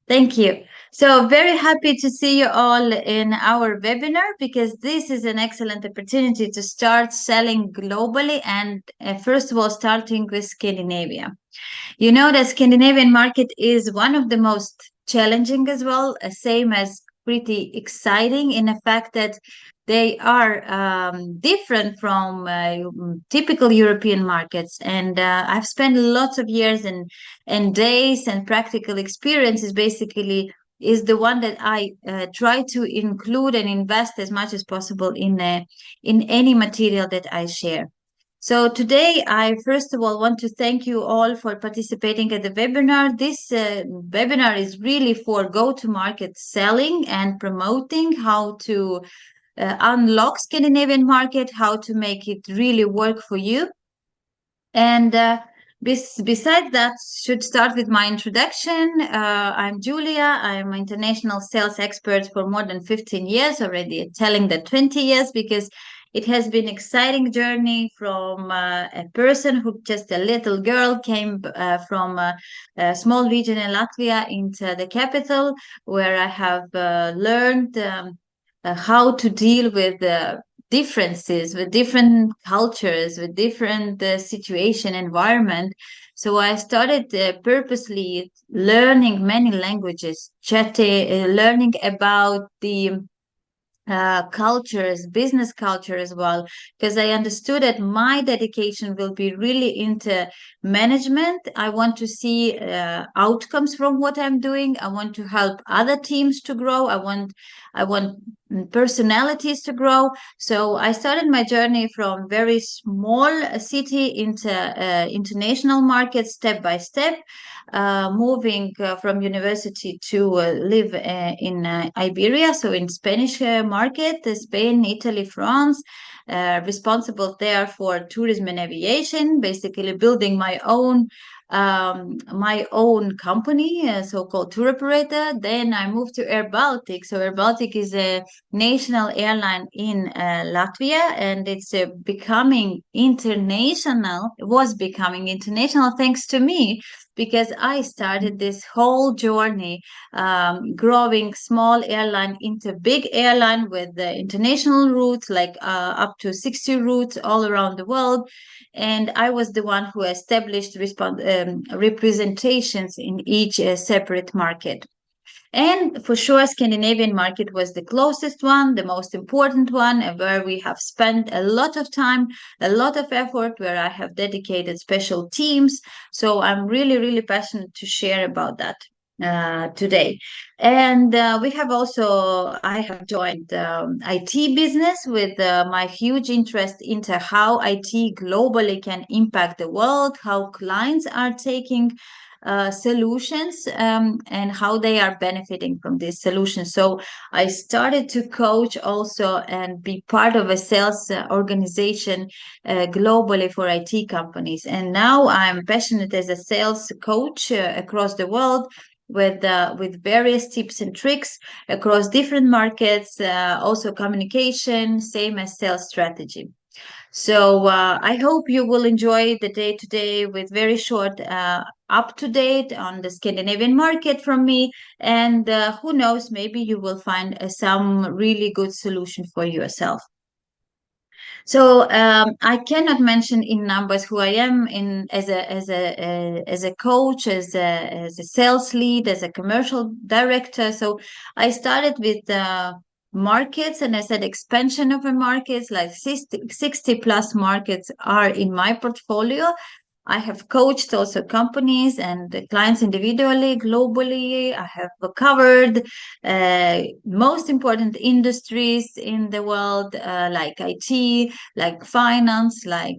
Thank you. So, very happy to see you all in our webinar because this is an excellent opportunity to start selling globally and, first of all, starting with Scandinavia. You know, the Scandinavian market is one of the most challenging as well, same as pretty exciting in the fact that they are different from typical European markets. And I've spent lots of years and days and practical experiences basically is the one that I try to include and invest as much as possible in any material that I share. So today, I first of all want to thank you all for participating at the webinar. This webinar is really for go-to-market selling and promoting how to unlock Scandinavian market, how to make it really work for you. And besides that, should start with my introduction. I'm Julia. I'm an international sales expert for more than 15 years already, telling that 20 years because it has been exciting journey from a person who just a little girl came from a small region in Latvia into the capital, where I have learned how to deal with differences, with different cultures, with different situation, environment. So I started purposely learning many languages, chatting, learning about the cultures, business culture as well, because I understood that my dedication will be really into management. I want to see outcomes from what I'm doing. I want to help other teams to grow. I want personalities to grow. So I started my journey from very small city into international markets step by step, moving from university to live in Iberia, so in Spanish market, Spain, Italy, France, responsible there for tourism and aviation, basically building my own company, a so-called tour operator. Then I moved to Air Baltic. So Air Baltic is a national airline in Latvia, and it's becoming international. It was becoming international thanks to me because I started this whole journey, growing small airline into big airline with the international routes, like up to 60 routes all around the world. And I was the one who established representations in each separate market. And for sure, Scandinavian market was the closest one, the most important one, and where we have spent a lot of time, a lot of effort, where I have dedicated special teams. So I'm really, really passionate to share about that today. And I have joined IT business with my huge interest into how IT globally can impact the world, how clients are taking solutions, and how they are benefiting from these solutions. So I started to coach also and be part of a sales organization globally for IT companies. And now I'm passionate as a sales coach across the world with various tips and tricks across different markets, also communication, same as sales strategy. So I hope you will enjoy the day today with very short up to date on the Scandinavian market from me. And who knows, maybe you will find some really good solution for yourself. So I cannot mention in numbers who I am in as a coach, as a sales lead, as a commercial director. So I started with markets, and I said expansion of the markets, like 60 plus markets are in my portfolio. I have coached also companies and the clients individually, globally. I have covered most important industries in the world, like IT, like finance, like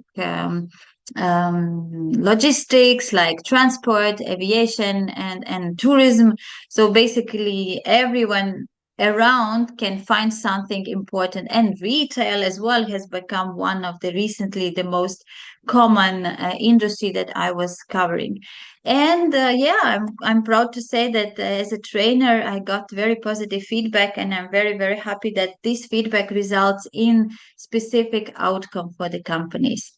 logistics, like transport, aviation, and tourism. So basically, everyone around can find something important, and retail as well has become one of the recently the most common industry that I was covering. And yeah, I'm proud to say that as a trainer, I got very positive feedback, and I'm very, very happy that this feedback results in specific outcome for the companies.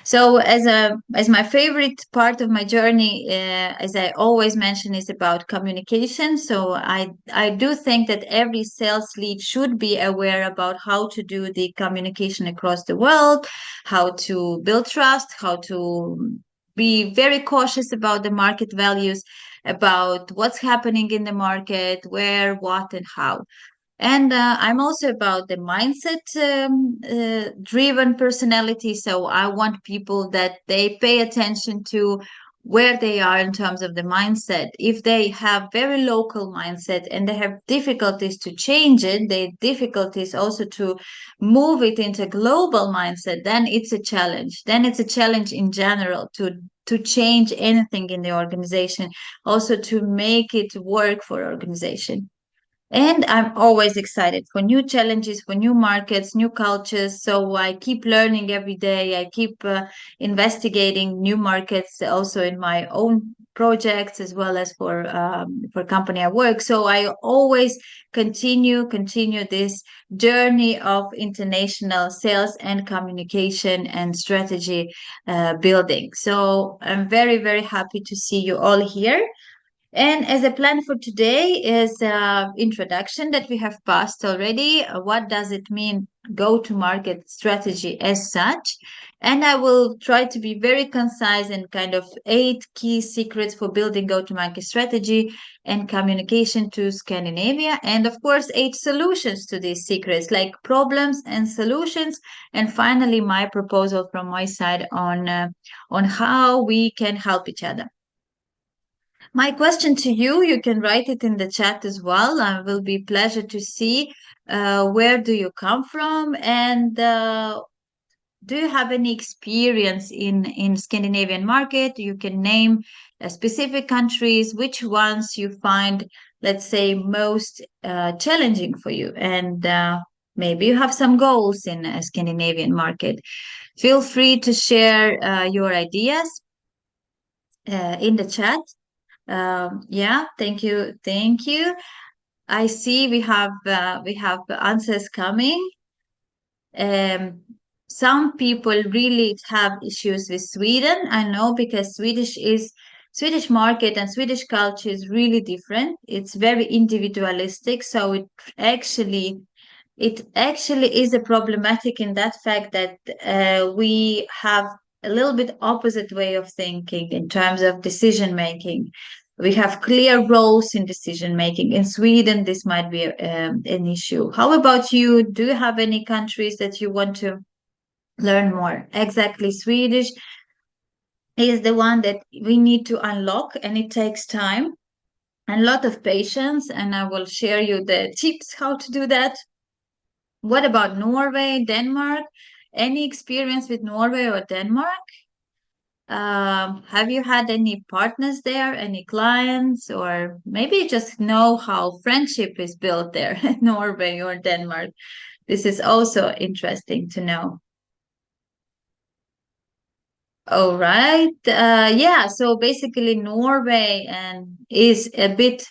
So as my favorite part of my journey, as I always mention, is about communication. So I do think that every sales lead should be aware about how to do the communication across the world, how to build trust, how to be very cautious about the market values, about what's happening in the market, where, what, and how. And I'm also about the mindset driven personality. So I want people that they pay attention to where they are in terms of the mindset. If they have very local mindset and they have difficulties to change it, they difficulties also to move it into global mindset, then it's a challenge. Then it's a challenge in general to change anything in the organization, also to make it work for organization. And I'm always excited for new challenges, for new markets, new cultures. So I keep learning every day. I keep investigating new markets also in my own projects as well as for company I work. So I always continue this journey of international sales and communication and strategy building. So I'm very happy to see you all here. And as a plan for today is introduction that we have passed already. What does it mean go to market strategy as such? And I will try to be very concise and kind of 8 key secrets for building go to market strategy and communication to Scandinavia. And of course, 8 solutions to these secrets, like problems and solutions. And finally, my proposal from my side on how we can help each other. My question to you, you can write it in the chat as well. It will be pleasure to see where do you come from and do you have any experience in Scandinavian market? You can name specific countries, which ones you find, let's say, most challenging for you, and maybe you have some goals in a Scandinavian market. Feel free to share your ideas in the chat. Yeah, thank you, thank you. I see we have answers coming. Um, some people really have issues with Sweden. I know because Swedish market and Swedish culture is really different. It's very individualistic, so actually it actually is a problematic in that fact that we have a little bit opposite way of thinking in terms of decision making. We have clear roles in decision making. In Sweden, this might be an issue. How about you? Do you have any countries that you want to learn more? Exactly, Swedish is the one that we need to unlock, and it takes time and a lot of patience. And I will share you the tips how to do that. What about Norway, Denmark? Any experience with Norway or Denmark? Have you had any partners there, any clients, or maybe just know how friendship is built there in Norway or Denmark? This is also interesting to know. All right. Yeah, so basically Norway and is a bit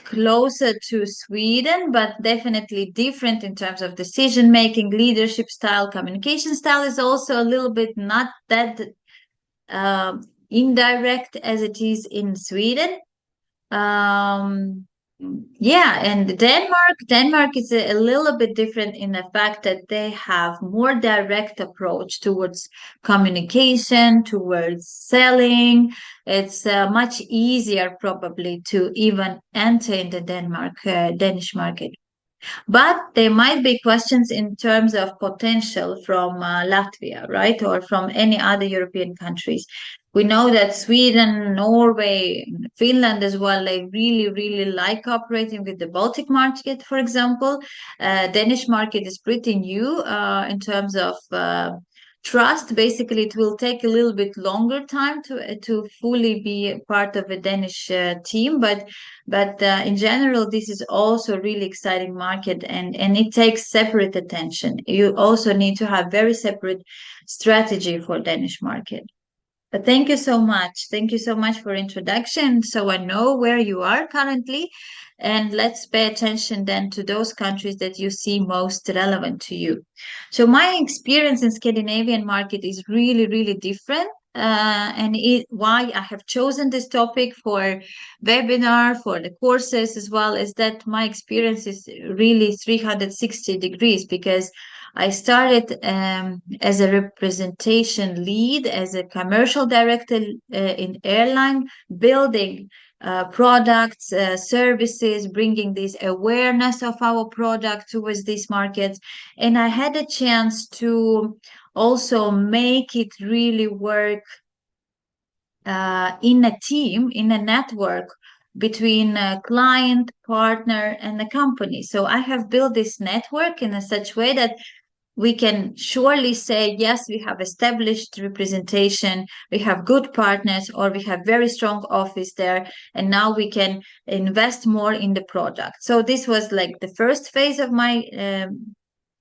closer to Sweden, but definitely different in terms of decision making, leadership style, communication style is also a little bit not that uh, indirect as it is in Sweden. Um, yeah, and Denmark is a little bit different in the fact that they have more direct approach towards communication, towards selling. It's much easier probably to even enter in the Danish market. But there might be questions in terms of potential from Latvia, right? Or from any other European countries. We know that Sweden, Norway, Finland as well, they really like operating with the Baltic market, for example. Danish market is pretty new in terms of trust. Basically, it will take a little bit longer time to fully be part of a Danish team, but in general, this is also a really exciting market, and it takes separate attention. You also need to have very separate strategy for Danish market. Thank you so much. Thank you so much for introduction. So I know where you are currently, and let's pay attention then to those countries that you see most relevant to you. So my experience in Scandinavian market is really, really different. Why I have chosen this topic for webinar, for the courses as well, is that my experience is really 360 degrees because I started as a representation lead, as a commercial director in airline, building products, services, bringing this awareness of our product towards these markets. And I had a chance to also make it really work in a team, in a network between a client, partner, and a company. So I have built this network in a such way that we can surely say, yes, we have established representation, we have good partners, or we have very strong office there, and now we can invest more in the product. So this was like the first phase of my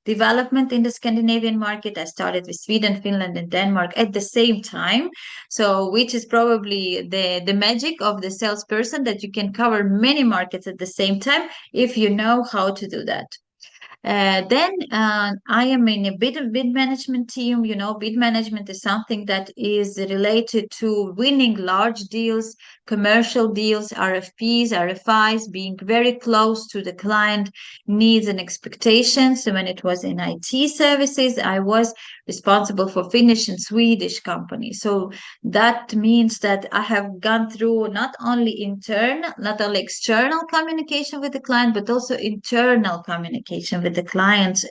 development in the Scandinavian market. I started with Sweden, Finland, and Denmark at the same time. So, which is probably the magic of the salesperson, that you can cover many markets at the same time if you know how to do that. Then I am in a bid management team. You know, bid management is something that is related to winning large deals, commercial deals, RFPs, RFIs, being very close to the client needs and expectations. So when it was in IT services, I was responsible for Finnish and Swedish companies. So that means that I have gone through not only external communication with the client, but also internal communication with the clients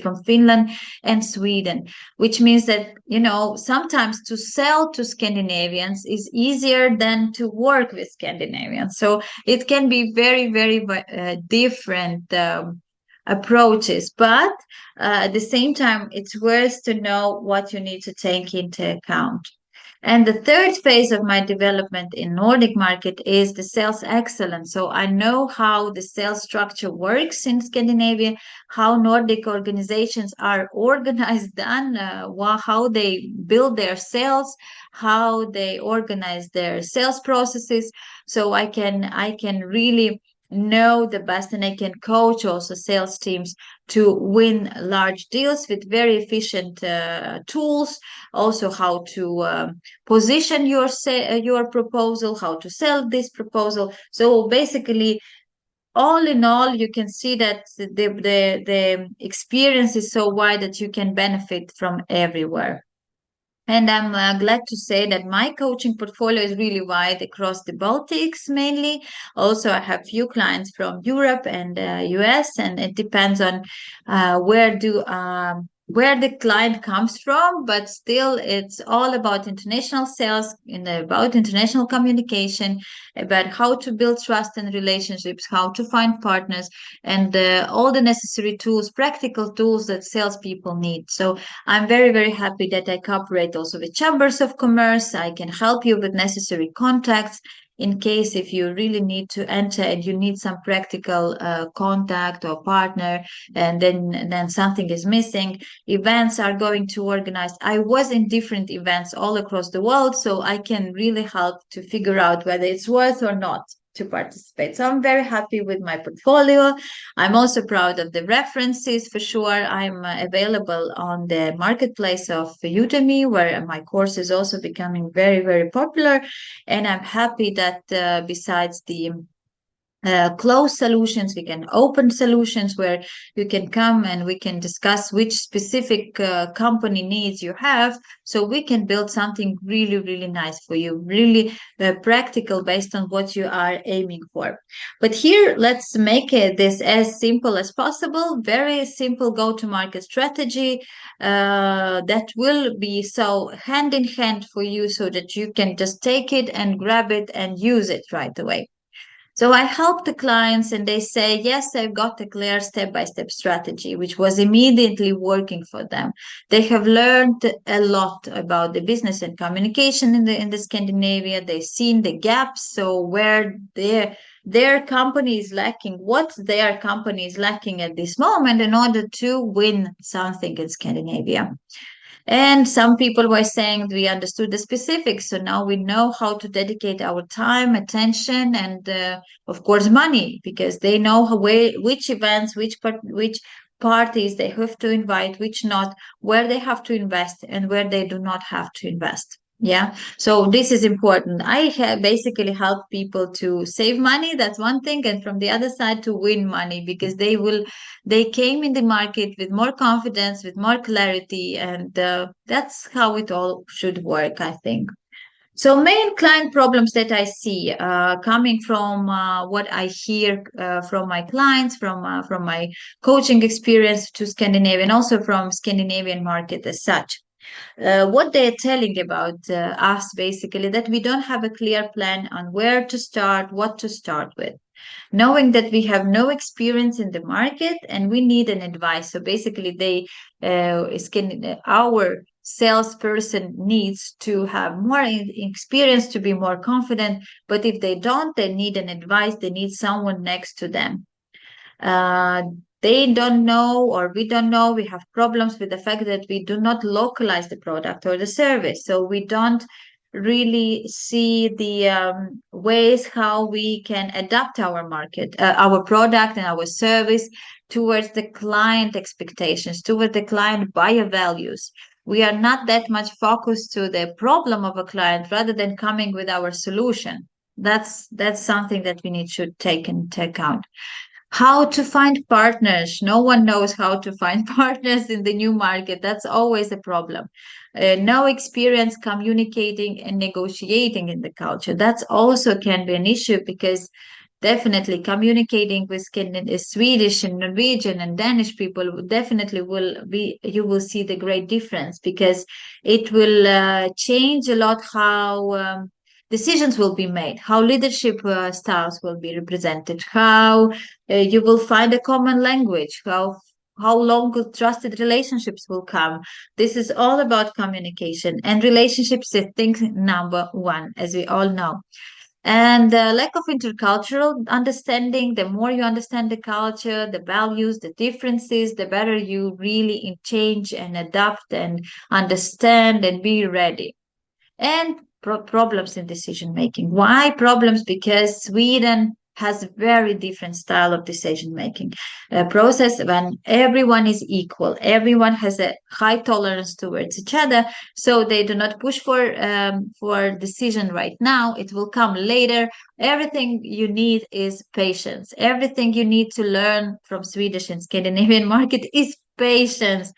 from Finland and Sweden, which means that, you know, sometimes to sell to Scandinavians is easier than to work with Scandinavians. So it can be very, very different approaches, but at the same time, it's worth to know what you need to take into account. And the third phase of my development in Nordic market is the sales excellence. So I know how the sales structure works in Scandinavia, how Nordic organizations are organized, how they build their sales, how they organize their sales processes. So I can really know the best, and I can coach also sales teams to win large deals with very efficient tools. Also, how to position your proposal, how to sell this proposal. So basically, all in all, you can see that the experience is so wide that you can benefit from everywhere. And I'm glad to say that my coaching portfolio is really wide across the Baltics mainly. Also, I have few clients from Europe and US, and it depends on where the client comes from. But still, it's all about international sales, about international communication, about how to build trust and relationships, how to find partners, and all the necessary tools, practical tools that salespeople need. So I'm very, very happy that I cooperate also with chambers of commerce. I can help you with necessary contacts in case if you really need to enter and you need some practical contact or partner, and then something is missing. Events are going to organize. I was in different events all across the world, so I can really help to figure out whether it's worth or not to participate. So I'm very happy with my portfolio. I'm also proud of the references for sure. I'm available on the marketplace of Udemy, where my course is also becoming very, very popular. And I'm happy that besides the closed solutions, we can open solutions where you can come and we can discuss which specific company needs you have, so we can build something really, really nice for you, really practical based on what you are aiming for. But here, let's make this as simple as possible. Very simple go-to-market strategy that will be so hand in hand for you, so that you can just take it and grab it and use it right away. So I help the clients and they say, yes, I've got a clear step-by-step strategy, which was immediately working for them. They have learned a lot about the business and communication in the Scandinavia. They've seen the gaps, so where their company is lacking, what their company is lacking at this moment in order to win something in Scandinavia. And some people were saying we understood the specifics, so now we know how to dedicate our time, attention, and of course money, because they know which events, which parties they have to invite, which not, where they have to invest, and where they do not have to invest. Yeah, so this is important. I have basically help people to save money. That's one thing, and from the other side to win money, because they came in the market with more confidence, with more clarity, and that's how it all should work, I think. So, main client problems that I see coming from what I hear from my clients, from my coaching experience to Scandinavian, also from Scandinavian market as such. What they're telling about us basically that we don't have a clear plan on where to start, what to start with, knowing that we have no experience in the market and we need an advice. So basically, our salesperson needs to have more experience to be more confident. But if they don't, they need an advice. They need someone next to them. Uh, they don't know, or we don't know. We have problems with the fact that we do not localize the product or the service. So we don't really see the ways how we can adapt our market, our product and our service towards the client expectations, towards the client buyer values. We are not that much focused to the problem of a client rather than coming with our solution. That's something that we need to take into account. How to find partners? No one knows how to find partners in the new market. That's always a problem. No experience communicating and negotiating in the culture. That's also can be an issue, because definitely communicating with Swedish and Norwegian and Danish people definitely will be, you will see the great difference, because it will change a lot how decisions will be made, how leadership styles will be represented, how you will find a common language, how long trusted relationships will come. This is all about communication, and relationships is thing number one, as we all know. And the lack of intercultural understanding, the more you understand the culture, the values, the differences, the better you really change and adapt and understand and be ready. And problems in decision making. Why problems? Because Sweden has a very different style of decision making process, when everyone is equal, everyone has a high tolerance towards each other, so they do not push for decision right now. It will come later. Everything you need is patience. Everything you need to learn from Swedish and Scandinavian market is patience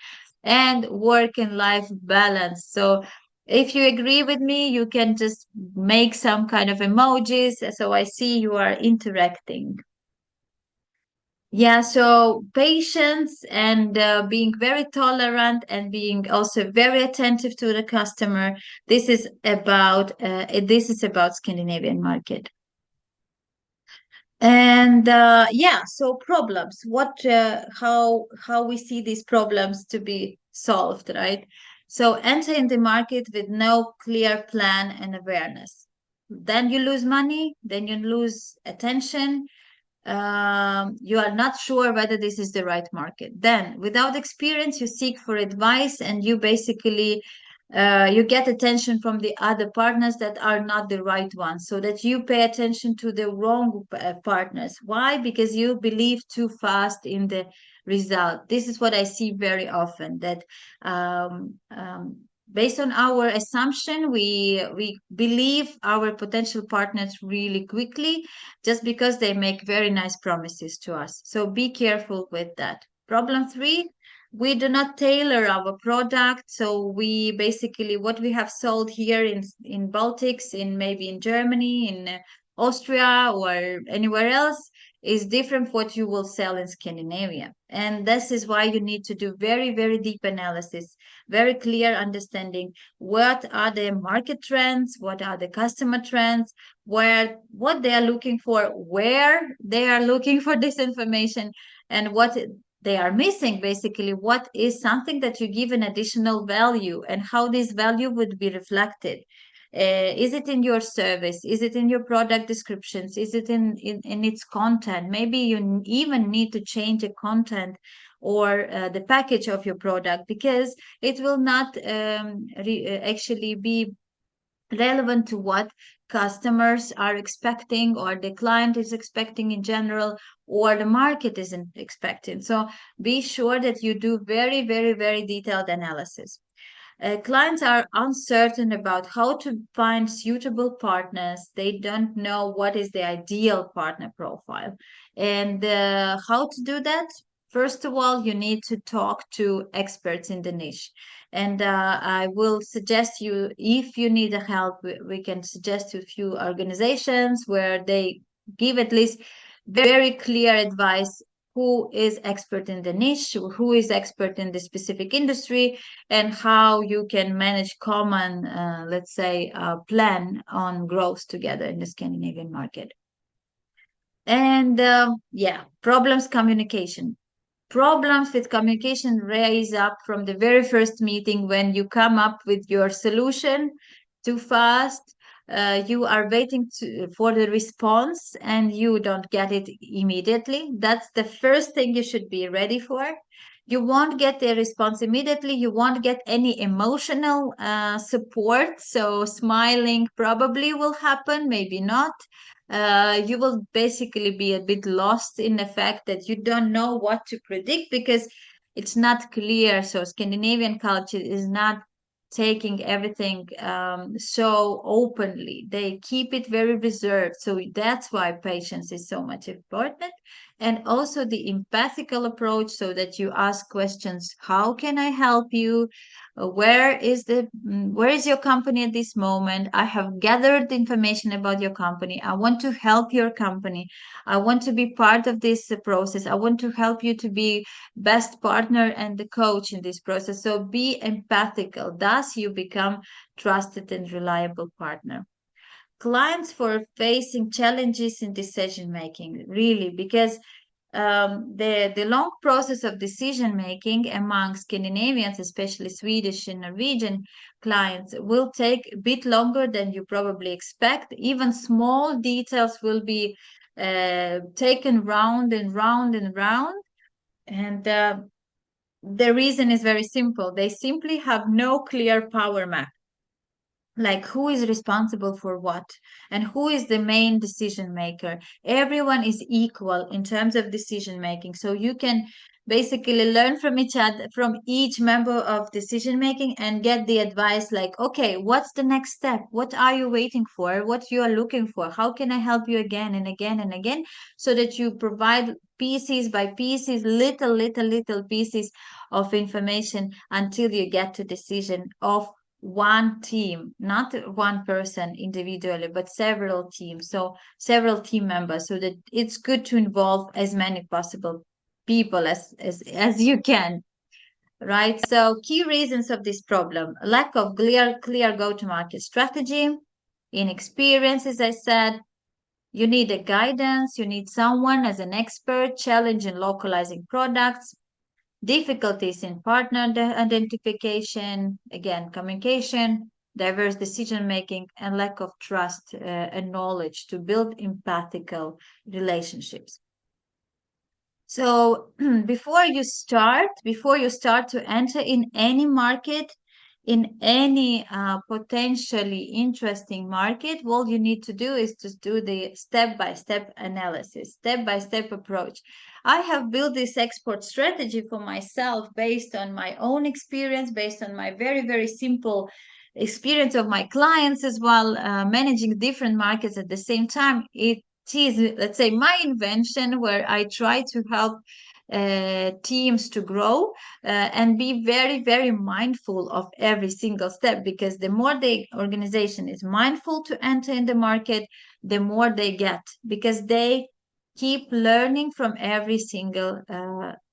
and work and life balance. So if you agree with me, you can just make some kind of emojis. So I see you are interacting. Yeah, so patience and being very tolerant and being also very attentive to the customer. This is about Scandinavian market. And yeah, so problems. How we see these problems to be solved, right? So enter in the market with no clear plan and awareness. Then you lose money, then you lose attention. You are not sure whether this is the right market. Then, without experience, you seek for advice, and you basically you get attention from the other partners that are not the right ones, so that you pay attention to the wrong partners. Why? Because you believe too fast in the result. This is what I see very often, that based on our assumption, we believe our potential partners really quickly, just because they make very nice promises to us. So be careful with that. Problem three, we do not tailor our product. So we basically, what we have sold here in Baltics, in maybe in Germany, in Austria, or anywhere else, is different what you will sell in Scandinavia. And this is why you need to do very, very deep analysis, very clear understanding. What are the market trends? What are the customer trends? What they are looking for, where they are looking for this information, and what they are missing. Basically, what is something that you give an additional value, and how this value would be reflected. Is it in your service? Is it in your product descriptions? Is it in its content? Maybe you even need to change the content or the package of your product, because it will not actually be relevant to what customers are expecting, or the client is expecting in general, or the market isn't expecting. So be sure that you do very, very, very detailed analysis. Clients are uncertain about how to find suitable partners. They don't know what is the ideal partner profile. And how to do that? First of all, you need to talk to experts in the niche. And I will suggest you, if you need a help, we can suggest you a few organizations where they give at least very clear advice: who is expert in the niche, who is expert in the specific industry, and how you can manage common, let's say, plan on growth together in the Scandinavian market. And yeah, problems communication. Problems with communication rise up from the very first meeting when you come up with your solution too fast. You are waiting for the response and you don't get it immediately. That's the first thing you should be ready for. You won't get the response immediately. You won't get any emotional support. So, smiling probably will happen, maybe not. You will basically be a bit lost in the fact that you don't know what to predict, because it's not clear. So Scandinavian culture is not taking everything so openly. They keep it very reserved. So that's why patience is so much important. And also the empathical approach, so that you ask questions: how can I help you? Where is your company at this moment? I have gathered information about your company. I want to help your company. I want to be part of this process. I want to help you to be best partner and the coach in this process. So be empathical. Thus you become trusted and reliable partner. Clients for facing challenges in decision making, really, because the long process of decision making among Scandinavians, especially Swedish and Norwegian clients, will take a bit longer than you probably expect. Even small details will be taken round and round and round. And the reason is very simple: they simply have no clear power map, like who is responsible for what and who is the main decision maker. Everyone is equal in terms of decision making, so you can basically learn from each other, from each member of decision making, and get the advice like, okay, what's the next step? What are you waiting for? What you are looking for? How can I help you again and again and again? So that you provide pieces by pieces, little pieces of information, until you get to decision of one team, not one person individually, but several teams. So several team members, so that it's good to involve as many possible people as you can. Right. So key reasons of this problem: lack of clear go-to-market strategy, inexperience, as I said. You need a guidance, you need someone as an expert, challenge in localizing products, difficulties in partner identification, again, communication, diverse decision making, and lack of trust and knowledge to build empathical relationships. So before you start to enter in any market, in any potentially interesting market, all you need to do is to do the step-by-step analysis, step-by-step approach. I have built this export strategy for myself based on my own experience, based on my very, very simple experience of my clients as well, managing different markets at the same time. It is, let's say, my invention, where I try to help teams to grow and be very, very mindful of every single step, because the more the organization is mindful to enter in the market, the more they get, because they keep learning from every single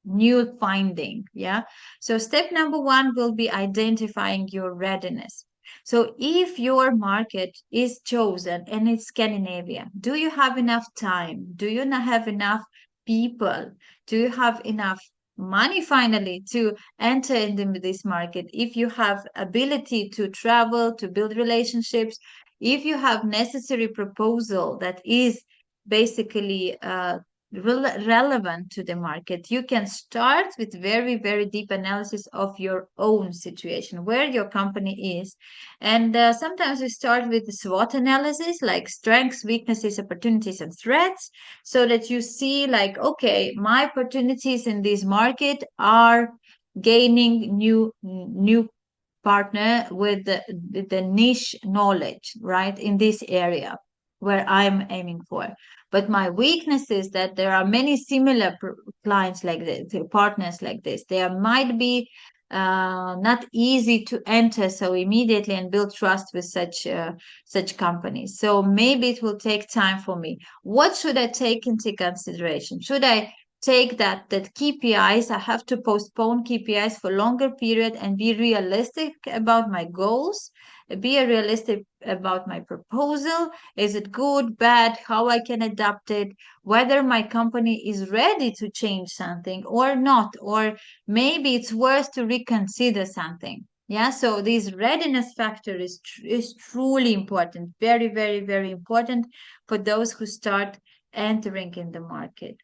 new finding. Yeah. So step number one will be identifying your readiness. So if your market is chosen and it's Scandinavia, do you have enough time? Do you not have enough people? Do you have enough money finally to enter into this market, if you have ability to travel, to build relationships, if you have necessary proposal that is basically relevant to the market, you can start with very, very deep analysis of your own situation, where your company is. And sometimes we start with the SWOT analysis, like strengths, weaknesses, opportunities, and threats, so that you see, like, okay, my opportunities in this market are gaining new partner with the niche knowledge, right, in this area where I'm aiming for. But my weakness is that there are many similar clients like this, partners like this. There might be not easy to enter so immediately and build trust with such companies. So maybe it will take time for me. What should I take into consideration? Should I take that KPIs, I have to postpone KPIs for longer period and be realistic about my goals, be realistic about my proposal? Is it good, bad, how I can adapt it, whether my company is ready to change something or not, or maybe it's worth to reconsider something. Yeah, so this readiness factor is truly important, very, very, very important for those who start entering in the market.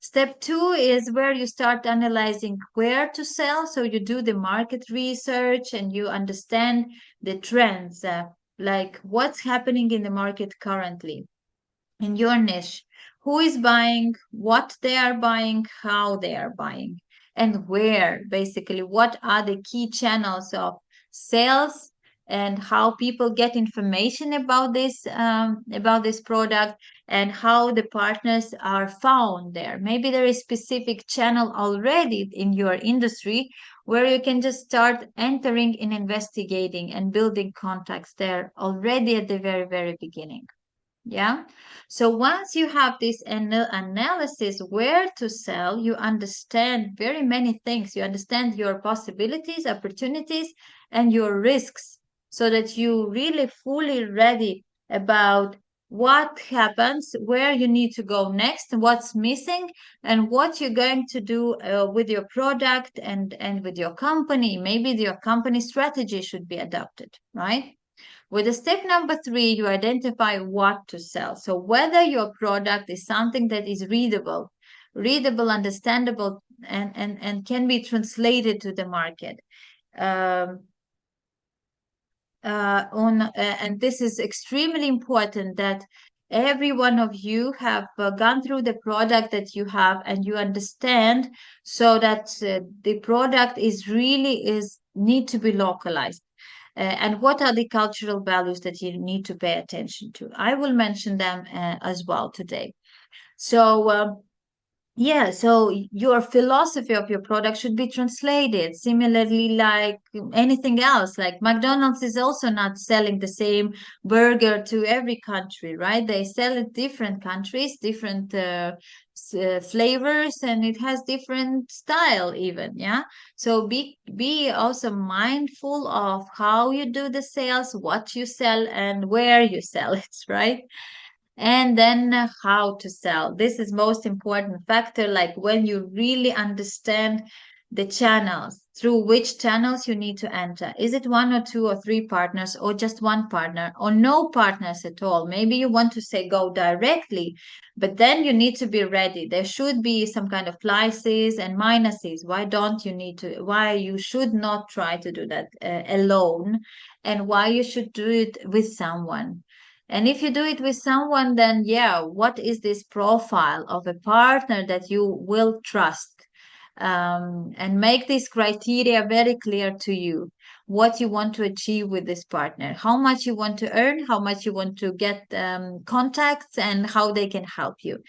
Step two is where you start analyzing where to sell. So you do the market research and you understand the trends, like what's happening in the market currently in your niche, who is buying, what they are buying, how they are buying, and where, basically, what are the key channels of sales, and how people get information about this product, and how the partners are found there. Maybe there is specific channel already in your industry where you can just start entering and investigating and building contacts there already at the very, very beginning. Yeah. So once you have this analysis where to sell, you understand very many things. You understand your possibilities, opportunities, and your risks, so that you really fully ready about what happens, where you need to go next, what's missing, and what you're going to do with your product and with your company. Maybe your company strategy should be adopted, right? With the step number three, you identify what to sell. So whether your product is something that is readable, understandable, and can be translated to the market. Um, and this is extremely important, that every one of you have gone through the product that you have and you understand, so that the product is really is need to be localized. And what are the cultural values that you need to pay attention to? I will mention them as well today. So, yeah, so your philosophy of your product should be translated. Similarly, like anything else, like McDonald's is also not selling the same burger to every country, right? They sell it different countries, different flavors, and it has different style even, yeah? So be also mindful of how you do the sales, what you sell, and where you sell it, right? And then how to sell. This is most important factor, like when you really understand the channels, through which channels you need to enter. Is it one or two or three partners, or just one partner, or no partners at all? Maybe you want to say go directly, but then you need to be ready. There should be some kind of pluses and minuses. Why you should not try to do that alone, and why you should do it with someone. And if you do it with someone, then yeah, what is this profile of a partner that you will trust? And make this criteria very clear to you. What you want to achieve with this partner, how much you want to earn, how much you want to get contacts, and how they can help you,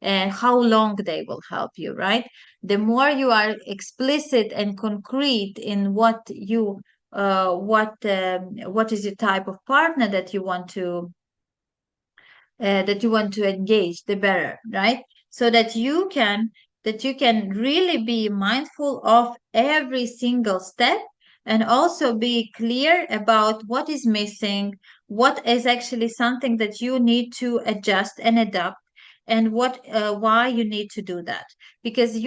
and how long they will help you, right? The more you are explicit and concrete in what is the type of partner that you want to engage, the better, right? So that you can really be mindful of every single step, and also be clear about what is missing, what is actually something that you need to adjust and adapt, and why you need to do that. Because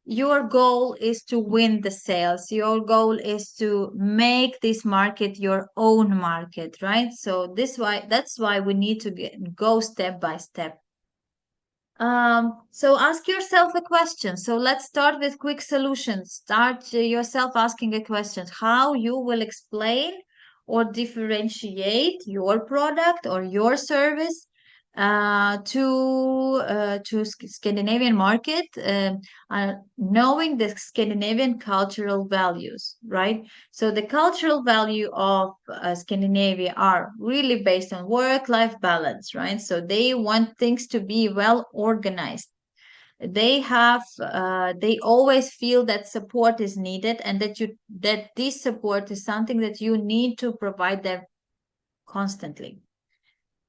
your goal is to win the sales. Your goal is to make this market your own market, right? So that's why we need to go step by step. So ask yourself a question. So let's start with quick solutions. Start yourself asking a question: how you will explain or differentiate your product or your service to Scandinavian market, knowing the Scandinavian cultural values, right? So the cultural value of Scandinavia are really based on work-life balance, right? So they want things to be well organized. They always feel that support is needed, and that this support is something that you need to provide them constantly.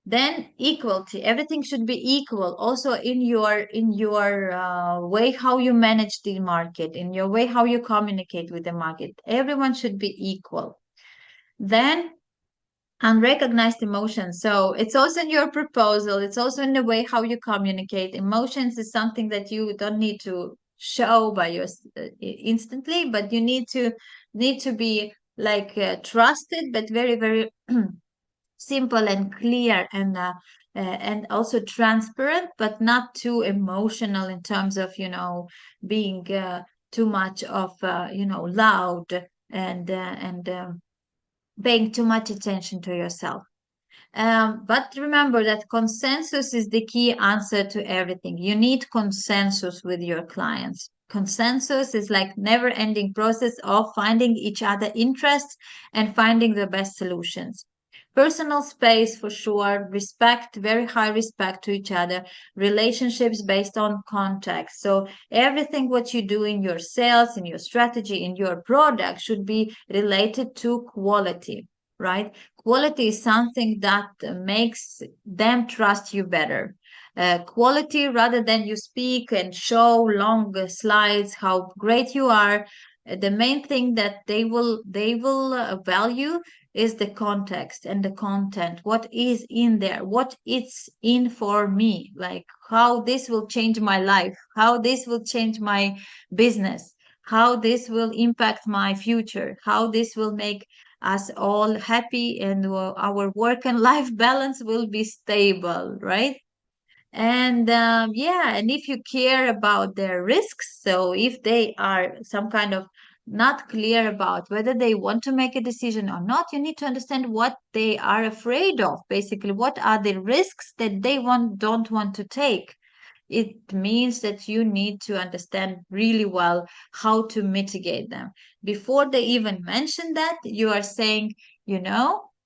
Then equality, everything should be equal also in your way how you manage the market, in your way how you communicate with the market. Everyone should be equal. Then unrecognized emotions, so it's also in your proposal, it's also in the way how you communicate. Emotions is something that you don't need to show by your instantly, but you need to be like trusted, but very very simple and clear, and also transparent, but not too emotional in terms of being too much of loud, and paying too much attention to yourself. But remember that consensus is the key answer to everything. You need consensus with your clients. Consensus is like never-ending process of finding each other interests and finding the best solutions. Personal space for sure, respect, very high respect to each other, relationships based on context. So everything what you do in your sales, in your strategy, in your product should be related to quality, right? Quality is something that makes them trust you better. Quality rather than you speak and show long slides how great you are. The main thing that they will value is the context and the content. What is in there? What it's in for me? Like how this will change my life, how this will change my business, how this will impact my future, how this will make us all happy, and our work and life balance will be stable, right? And yeah, and if you care about their risks, so if they are some kind of not clear about whether they want to make a decision or not, you need to understand what they are afraid of. Basically, what are the risks that they don't want to take. It means that you need to understand really well how to mitigate them. Before they even mention that, you are saying,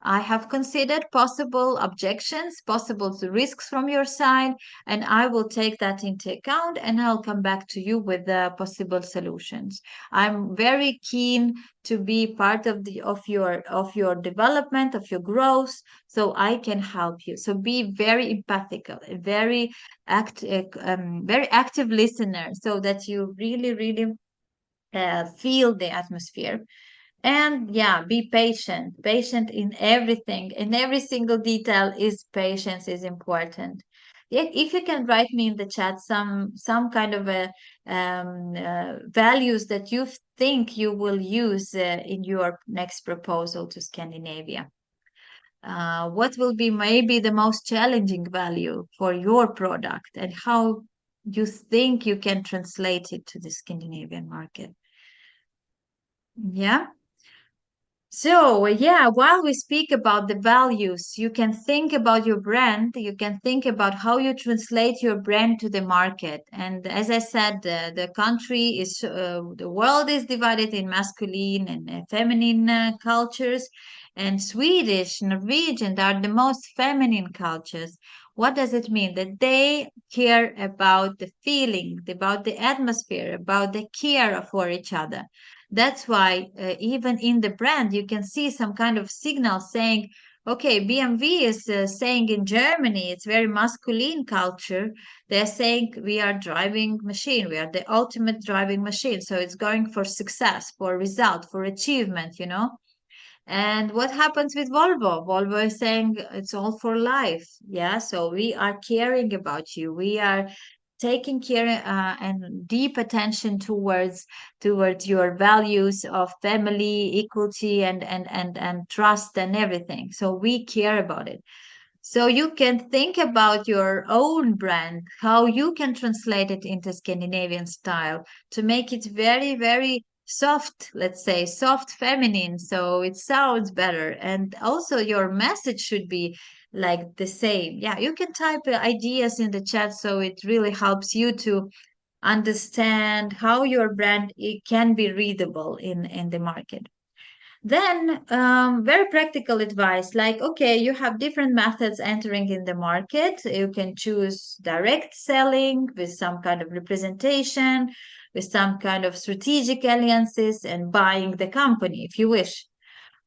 I have considered possible objections, possible risks from your side, and I will take that into account, and I'll come back to you with the possible solutions. I'm very keen to be part of your development, of your growth, so I can help you. So be very empathic, very active listener, so that you really really feel the atmosphere. And yeah, be patient in everything, in every single detail. Is patience is important. If you can write me in the chat some kind of a values that you think you will use in your next proposal to Scandinavia. What will be maybe the most challenging value for your product, and how you think you can translate it to the Scandinavian market? Yeah. So, yeah, while we speak about the values, you can think about your brand, you can think about how you translate your brand to the market. And as I said, the world is divided in masculine and feminine cultures, and Swedish, Norwegian are the most feminine cultures. What does it mean? That they care about the feeling, about the atmosphere, about the care for each other. That's why even in the brand, you can see some kind of signal saying, okay, BMW is saying in Germany, it's very masculine culture. They're saying we are driving machine, we are the ultimate driving machine. So it's going for success, for result, for achievement. And what happens with Volvo? Volvo is saying it's all for life. Yeah. So we are caring about you. We are taking care and deep attention towards your values of family, equality, and trust and everything. So we care about it. So you can think about your own brand, how you can translate it into Scandinavian style to make it very, very soft, let's say soft feminine, so it sounds better. And also your message should be like the same. Yeah, you can type ideas in the chat so it really helps you to understand how your brand it can be readable in the market. Then, very practical advice like, okay, you have different methods entering in the market. You can choose direct selling with some kind of representation, with some kind of strategic alliances, and buying the company if you wish.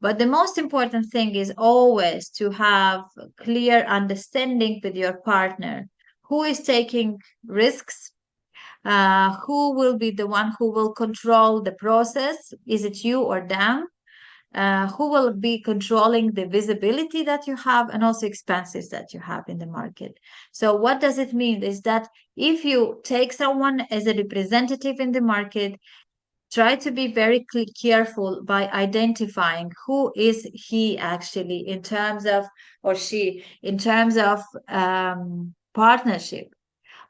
But the most important thing is always to have clear understanding with your partner who is taking risks, who will be the one who will control the process. Is it you or them? Who will be controlling the visibility that you have and also expenses that you have in the market. So what does it mean is that if you take someone as a representative in the market, try to be very careful by identifying who is he actually in terms of, or she in terms of partnership.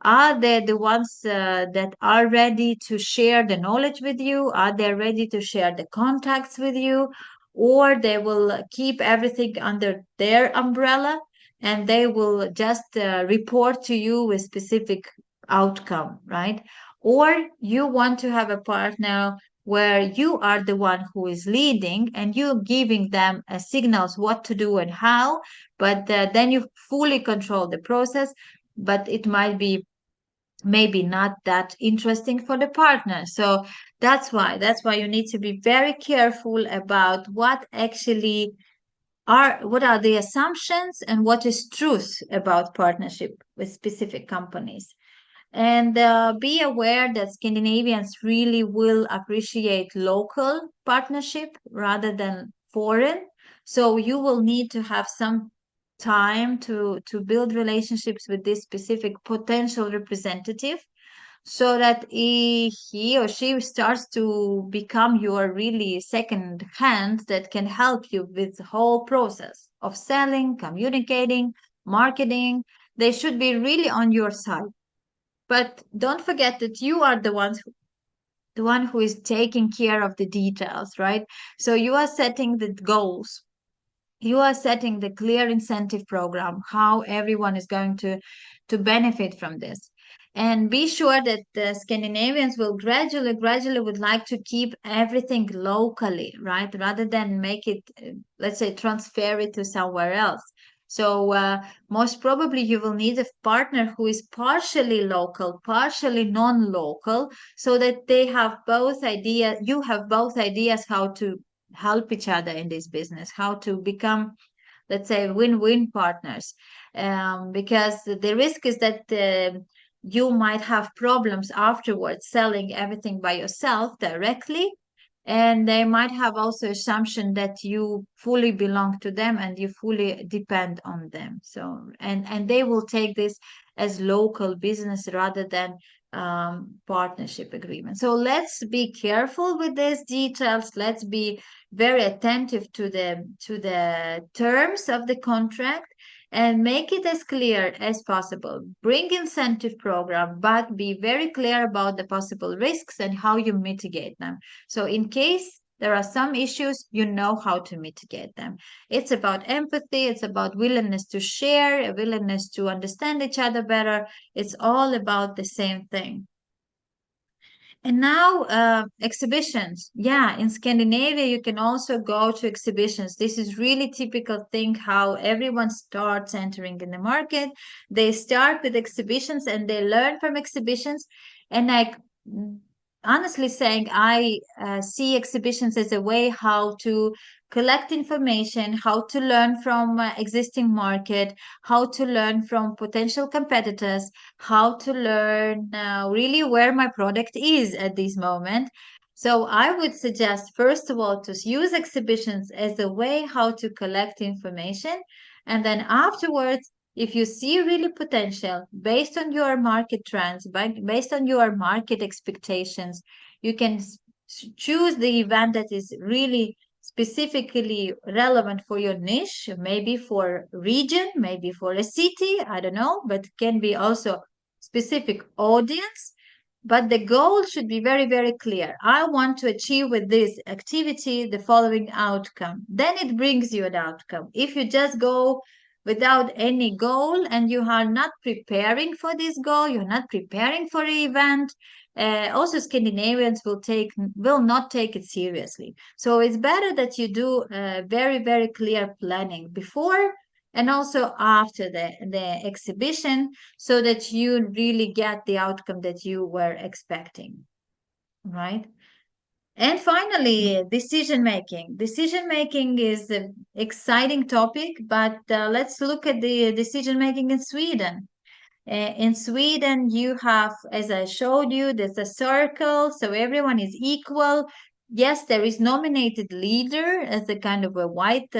Are they the ones that are ready to share the knowledge with you? Are they ready to share the contacts with you? Or they will keep everything under their umbrella and they will just report to you with specific outcome, right? Or you want to have a partner where you are the one who is leading and you giving them signals what to do and how, but then you fully control the process, but it might be maybe not that interesting for the partner. So that's why you need to be very careful about what are the assumptions and what is truth about partnership with specific companies. And be aware that Scandinavians really will appreciate local partnership rather than foreign. So you will need to have some time to build relationships with this specific potential representative so that he or she starts to become your really second hand that can help you with the whole process of selling, communicating, marketing. They should be really on your side. But don't forget that you are the one who is taking care of the details, right? So you are setting the goals. You are setting the clear incentive program, how everyone is going to benefit from this. And be sure that the Scandinavians will gradually would like to keep everything locally, right? Rather than make it, let's say, transfer it to somewhere else. So most probably you will need a partner who is partially local, partially non-local, so that they have both ideas. You have both ideas how to help each other in this business, how to become, let's say, win-win partners. Because the risk is that you might have problems afterwards selling everything by yourself directly, and they might have also assumption that you fully belong to them and you fully depend on them. So and they will take this as local business rather than partnership agreement. So let's be careful with these details. Let's be very attentive to the terms of the contract and make it as clear as possible. Bring incentive program, but be very clear about the possible risks and how you mitigate them. So in case there are some issues, you know how to mitigate them. It's about empathy, it's about willingness to share, a willingness to understand each other better. It's all about the same thing. And now, exhibitions. Yeah, in Scandinavia, you can also go to exhibitions. This is really typical thing how everyone starts entering in the market. They start with exhibitions and they learn from exhibitions. And like honestly saying, I see exhibitions as a way how to collect information, how to learn from existing market, how to learn from potential competitors, how to learn really where my product is at this moment. So I would suggest, first of all, to use exhibitions as a way how to collect information. And then afterwards, If you see really potential based on your market trends, based on your market expectations, you can choose the event that is really specifically relevant for your niche, maybe for region, maybe for a city, I don't know, but can be also specific audience. But the goal should be very, very clear. I want to achieve with this activity the following outcome. Then it brings you an outcome. If you just go without any goal and you are not preparing for this goal, you're not preparing for an event, also Scandinavians will not take it seriously. So it's better that you do very, very clear planning before and also after the exhibition, so that you really get the outcome that you were expecting, right? And finally, decision making. Decision making is an exciting topic, but let's look at the decision making in Sweden. In Sweden, you have, as I showed you, there's a circle, so everyone is equal. Yes, there is nominated leader as a kind of a white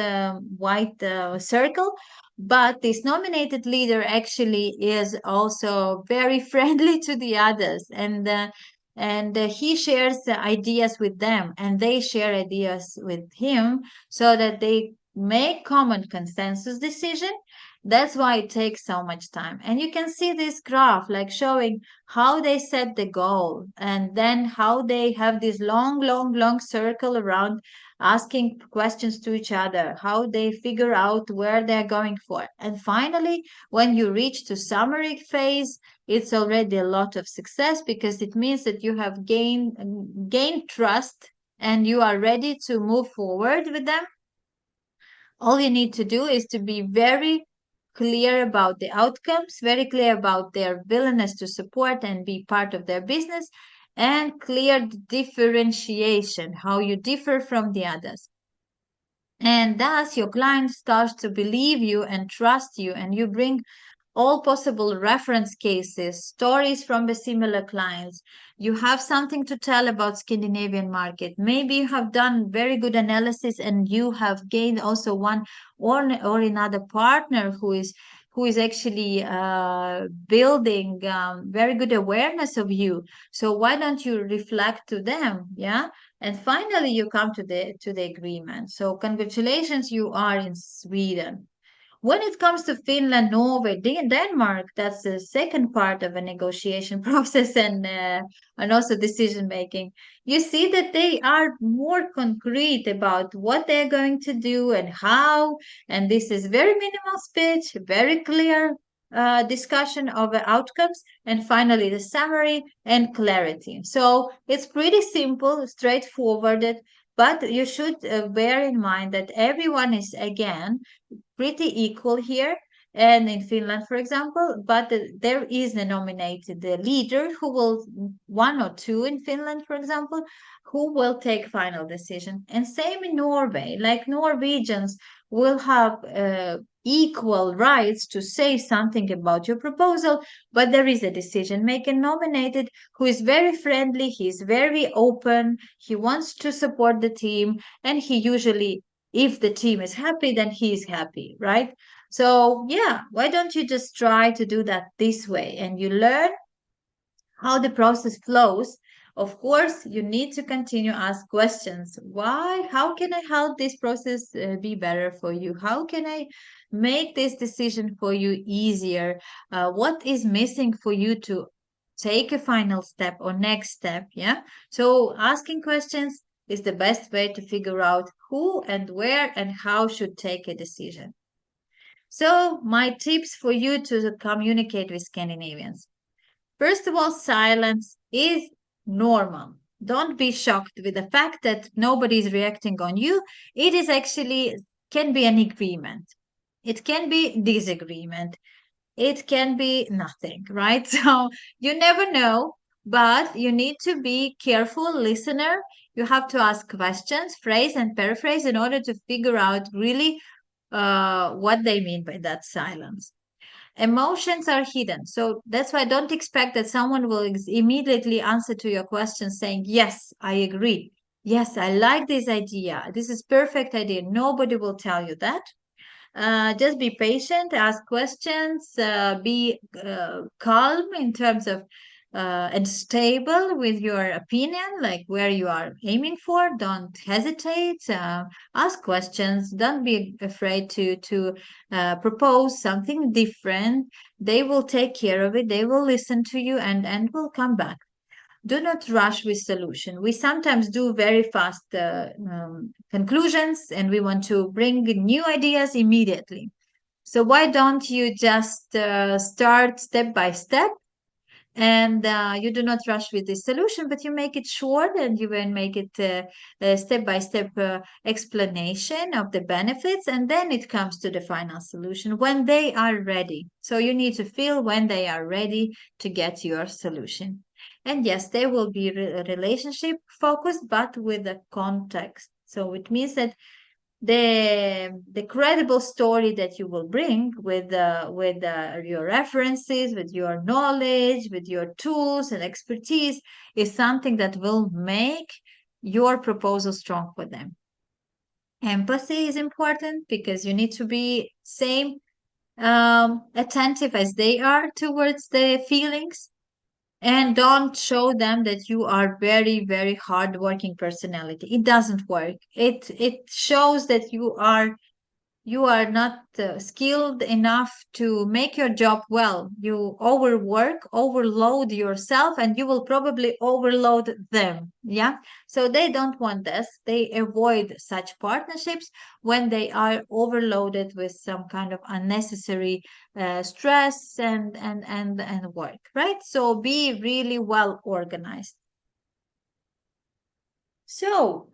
circle, but this nominated leader actually is also very friendly to the others, and he shares the ideas with them, and they share ideas with him, so that they make common consensus decision. That's why it takes so much time. And you can see this graph like showing how they set the goal and then how they have this long, long, long circle around asking questions to each other, how they figure out where they're going for. And finally, when you reach to summary phase, it's already a lot of success because it means that you have gained trust and you are ready to move forward with them. All you need to do is to be very clear about the outcomes, very clear about their willingness to support and be part of their business, and clear the differentiation, how you differ from the others. And thus, your client starts to believe you and trust you, and you bring all possible reference cases, stories from the similar clients. You have something to tell about Scandinavian market. Maybe you have done very good analysis and you have gained also one or another partner who is actually building very good awareness of you. So why don't you reflect to them? Yeah. And finally, you come to the agreement. So congratulations, you are in Sweden. When it comes to Finland, Norway, Denmark, that's the second part of a negotiation process and also decision making. You see that they are more concrete about what they're going to do and how, and this is very minimal speech, very clear discussion of the outcomes, and finally the summary and clarity. So it's pretty simple, straightforward, but you should bear in mind that everyone is again pretty equal here and in Finland, for example, but there is a nominated leader who will, one or two in Finland, for example, who will take final decision. And same in Norway, like Norwegians will have equal rights to say something about your proposal, but there is a decision maker nominated who is very friendly, he's very open, he wants to support the team, and he usually, if the team is happy, then he is happy, right? So, yeah, why don't you just try to do that this way and you learn how the process flows? Of course, you need to continue ask questions. Why? How can I help this process be better for you? How can I make this decision for you easier? What is missing for you to take a final step or next step? Yeah. So asking questions is the best way to figure out who and where and how should take a decision. So my tips for you to communicate with Scandinavians. First of all, silence is normal. Don't be shocked with the fact that nobody is reacting on you. It is actually can be an agreement. It can be disagreement. It can be nothing, right? So you never know, but you need to be careful listener. You have to ask questions, phrase and paraphrase in order to figure out really what they mean by that silence. Emotions are hidden. So that's why don't expect that someone will immediately answer to your question saying, yes, I agree. Yes, I like this idea. This is perfect idea. Nobody will tell you that. Just be patient, ask questions, be calm in terms of and stable with your opinion, like where you are aiming for. Don't hesitate. Ask questions. Don't be afraid to propose something different. They will take care of it. They will listen to you and will come back. Do not rush with solution. We sometimes do very fast conclusions and we want to bring new ideas immediately. So why don't you just start step by step, and you do not rush with the solution, but you make it short and you will make it a step by step explanation of the benefits, and then it comes to the final solution when they are ready. So you need to feel when they are ready to get your solution. And yes, they will be relationship focused, but with a context. So it means that the credible story that you will bring with your references, with your knowledge, with your tools and expertise is something that will make your proposal strong for them. Empathy is important because you need to be same attentive as they are towards the feelings, and don't show them that you are very very hardworking personality. It doesn't work. It shows that you are not skilled enough to make your job well. You overwork, overload yourself, and you will probably overload them. Yeah. So they don't want this. They avoid such partnerships when they are overloaded with some kind of unnecessary stress and work, right? So be really well organized. So,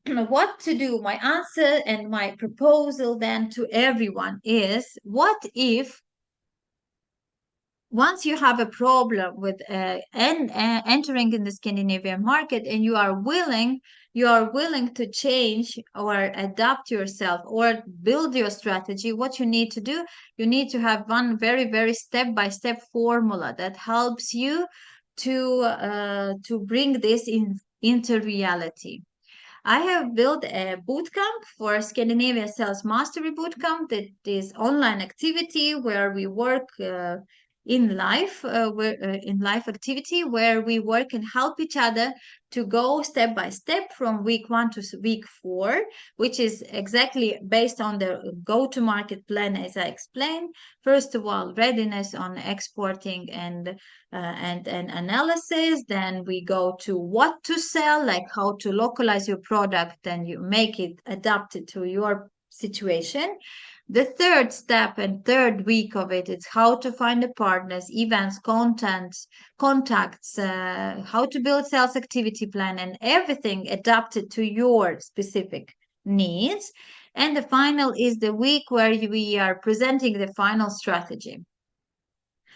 what to do? My answer and my proposal then to everyone is, what if once you have a problem with entering in the Scandinavian market and you are willing to change or adapt yourself or build your strategy, what you need to do, you need to have one very, very step-by-step formula that helps you to bring this into reality. I have built a bootcamp for Scandinavia Sales Mastery Bootcamp, that is online activity where we work in life activity where we work and help each other to go step by step from week 1 to week 4, which is exactly based on the go-to-market plan as I explained. First of all, readiness on exporting and analysis. Then we go to what to sell, like how to localize your product and you make it adapted to your situation. The third step and third week of it is how to find the partners, events, contents, contacts, how to build sales activity plan, and everything adapted to your specific needs. And the final is the week where we are presenting the final strategy.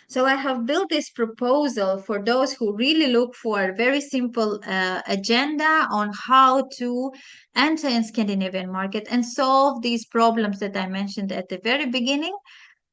So I have built this proposal for those who really look for a very simple agenda on how to enter in Scandinavian market and solve these problems that I mentioned at the very beginning,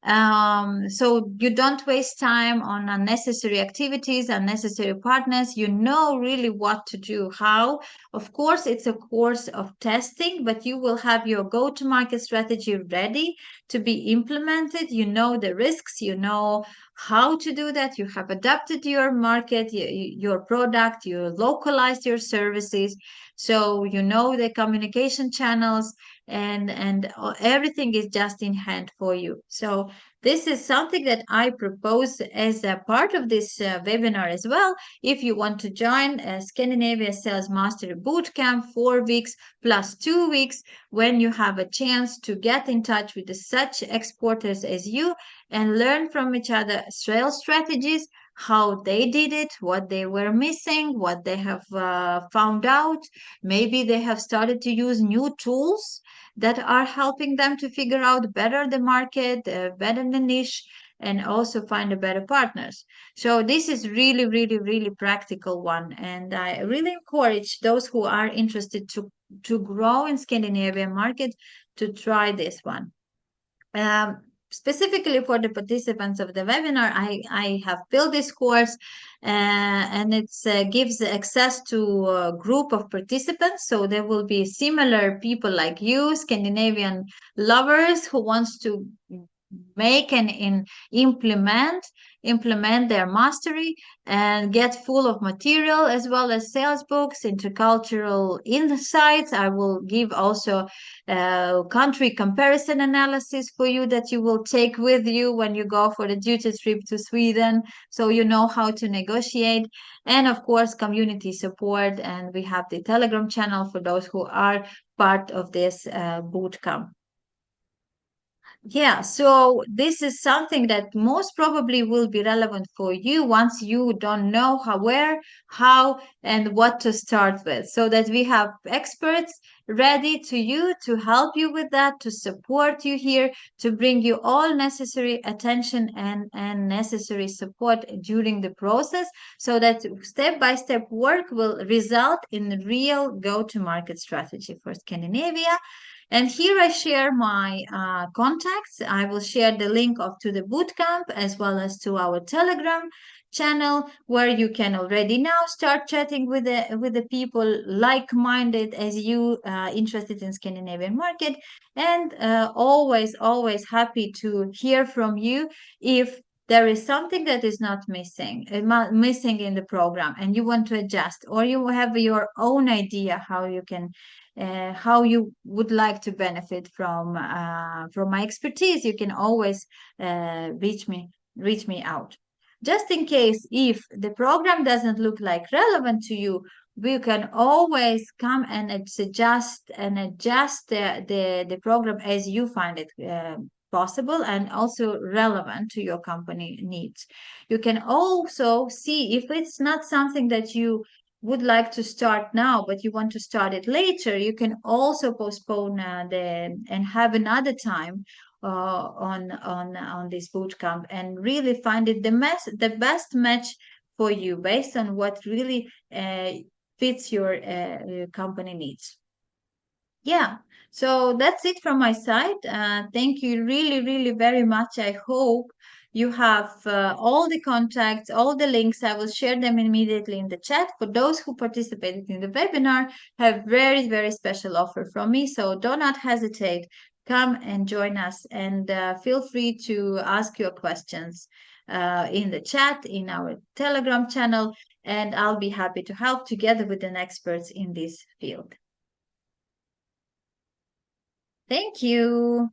so you don't waste time on unnecessary activities, unnecessary partners. You know really what to do, how. Of course, it's a course of testing, but you will have your go-to-market strategy ready to be implemented. You know the risks, you know how to do that. You have adapted your market, your product, you localized your services. So you know the communication channels and everything is just in hand for you. So this is something that I propose as a part of this webinar as well. If you want to join a Scandinavia Sales Mastery Bootcamp, 4 weeks plus 2 weeks, when you have a chance to get in touch with such exporters as you and learn from each other sales strategies, how they did it, what they were missing, what they have found out. Maybe they have started to use new tools that are helping them to figure out better the market, better the niche, and also find a better partners. So this is really, really, really practical one, and I really encourage those who are interested to grow in Scandinavian market to try this one. Um, specifically for the participants of the webinar, I have built this course, and it gives access to a group of participants. So there will be similar people like you, Scandinavian lovers who wants to make and implement their mastery and get full of material, as well as sales books, intercultural insights. I will give also country comparison analysis for you that you will take with you when you go for the duty trip to Sweden, so you know how to negotiate. And of course, community support. And we have the Telegram channel for those who are part of this boot camp. Yeah, so this is something that most probably will be relevant for you once you don't know how, where, how, and what to start with. So that we have experts ready to you to help you with that, to support you here, to bring you all necessary attention and necessary support during the process, so that step-by-step work will result in real go-to-market strategy for Scandinavia. And here I share my contacts. I will share the link of to the bootcamp as well as to our Telegram channel, where you can already now start chatting with the people like-minded as you, interested in Scandinavian market. And always happy to hear from you if there is something that is not missing in the program, and you want to adjust, or you have your own idea how you would like to benefit from my expertise. You can always reach me out. Just in case if the program doesn't look like relevant to you, we can always come and adjust the program as you find it possible and also relevant to your company needs. You can also see if it's not something that you would like to start now, but you want to start it later. You can also postpone the and have another time on this bootcamp, and really find it the best match for you based on what really fits your company needs. Yeah, so that's it from my side. Thank you really very much. I hope you have all the contacts, all the links. I will share them immediately in the chat. For those who participated in the webinar, have very special offer from me. So do not hesitate. Come and join us, and feel free to ask your questions in the chat, in our Telegram channel, and I'll be happy to help together with the experts in this field. Thank you.